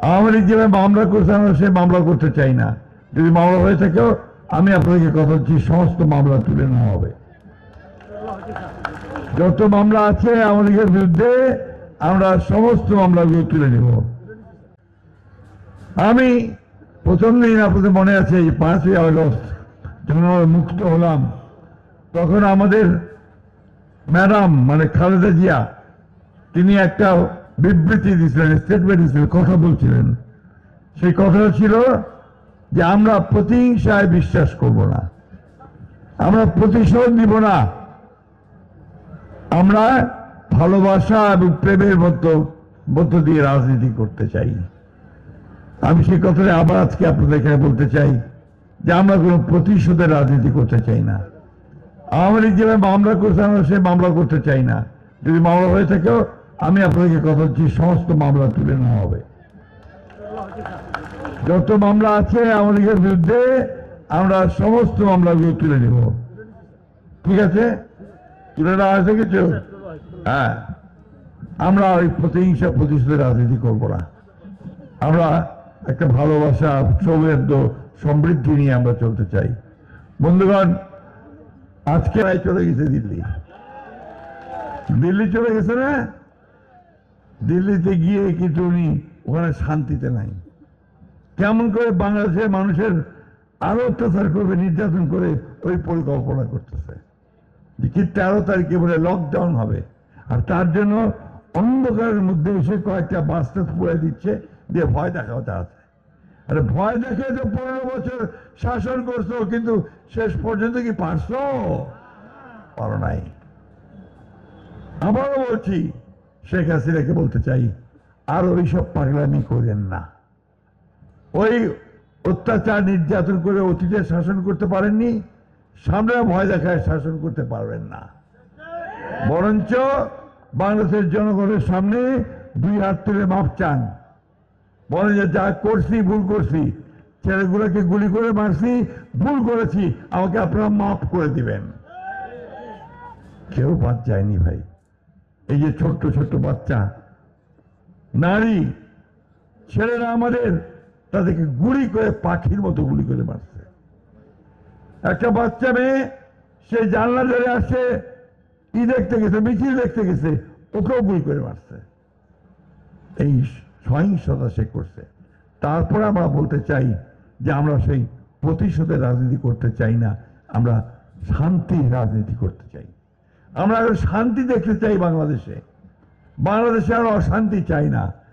আওয়ামী লীগ যেভাবে মামলা করছে আমরা সে মামলা করতে চাই না। যদি মামলা হয়ে থাকেও আমি আপনাদেরকে কথা দিচ্ছি, সমস্ত মামলা তুলে নেওয়া হবে। যত মামলা আছে আওয়ামী লীগের বিরুদ্ধে আমরা সমস্ত মামলাগুলো তুলে নেব। আমি প্রথম দিন আপনাদের মনে আছে যে 5ই আগস্ট যখন আমরা মুক্ত হলাম, তখন আমাদের ম্যাডাম মানে খালেদা জিয়া তিনি একটা বিবৃতি দিয়েছিলেন, স্টেটমেন্ট দিয়েছিলেন, কথা বলছিলেন। সেই কথাটা ছিল যে আমরা প্রতিহিংসায় বিশ্বাস করব না, আমরা প্রতিশোধ নিব না, আমরা ভালোবাসা এবং প্রেমের মধ্য দিয়ে রাজনীতি করতে চাই। আমি সেই কথাটা আবার আজকে আপনাদের এখানে বলতে চাই যে আমরা কোনো প্রতিশোধের রাজনীতি করতে চাই না। আওয়ামী লীগ যেভাবে মামলা করছে আমরা সে মামলা করতে চাই না। যদি মামলা হয়ে থাকেও আমি আপনাদেরকে কথা দিচ্ছি, সমস্ত মামলা তুলে নেওয়া হবে। যত মামলা আছে আওয়ামী লীগের বিরুদ্ধে আমরা সমস্ত মামলাগুলো তুলে নেব। ঠিক আছে, তুলে নেওয়া হয়েছে কিছু? হ্যাঁ, আমরা ওই প্রতিহিংসা প্রতিশোধের রাজনীতি করব না। আমরা একটা ভালোবাসা, সৌহার্দ্য, সমৃদ্ধি নিয়ে আমরা চলতে চাই। বন্ধুগণ, আজকে চলে গেছে দিল্লি চলে গেছে না? দিল্লিতে গিয়ে কিন্তু উনি ওখানে শান্তিতে নাই। কেমন করে বাংলাদেশের মানুষের আরো অত্যাচার করবে, নির্যাতন করে ওই পরিকল্পনা করতেছে যে কি 13 তারিখে বলে লকডাউন হবে, আর তার জন্য অন্ধকারের মধ্যে এসে কয়েকটা বাস্তা পুড়ে দিচ্ছে, দিয়ে ভয় দেখাতে আছে। আরে ভয় দেখে তো 15 বছর শাসন করছো, কিন্তু শেষ পর্যন্ত কি পারছো? পারো নাই। আবারও বলছি, শেখ হাসিনাকে বলতে চাই, আর ওইসব পাগলামি করেন না। ওই অত্যাচার নির্যাতন করে অতীতে শাসন করতে পারেননি, সামনে ভয় দেখায় শাসন করতে পারবেন না। বরঞ্চ বাংলাদেশের জনগণের সামনে 2 হাত তুলে মাপ চান, বলেন যে যা করছি ভুল করছি, ছেলেগুলোকে গুলি করে মারছি, ভুল করেছি, আমাকে আপনারা মাফ করে দিবেন। কেউ বাদ যায়নি ভাই। এই যে ছোট্ট ছোট্ট বাচ্চা, নারী, ছেলেরা আমাদের, তাদেরকে গুলি করে পাখির মতো গুলি করে মারছে। একটা বাচ্চা মেয়ে, সে জানলা ধরে আসছে, দেখতে গেছে, মিছিল দেখতে গেছে, ওকেও গুলি করে মারছে। এই সহিংসতা সে করছে। তারপরে আমরা বলতে চাই যে আমরা সেই প্রতিশোধের রাজনীতি করতে চাই না, আমরা শান্তির রাজনীতি করতে চাই। আমরা শান্তি দেখতে চাই বাংলাদেশে। বাংলাদেশে আর অশান্তি চাই না।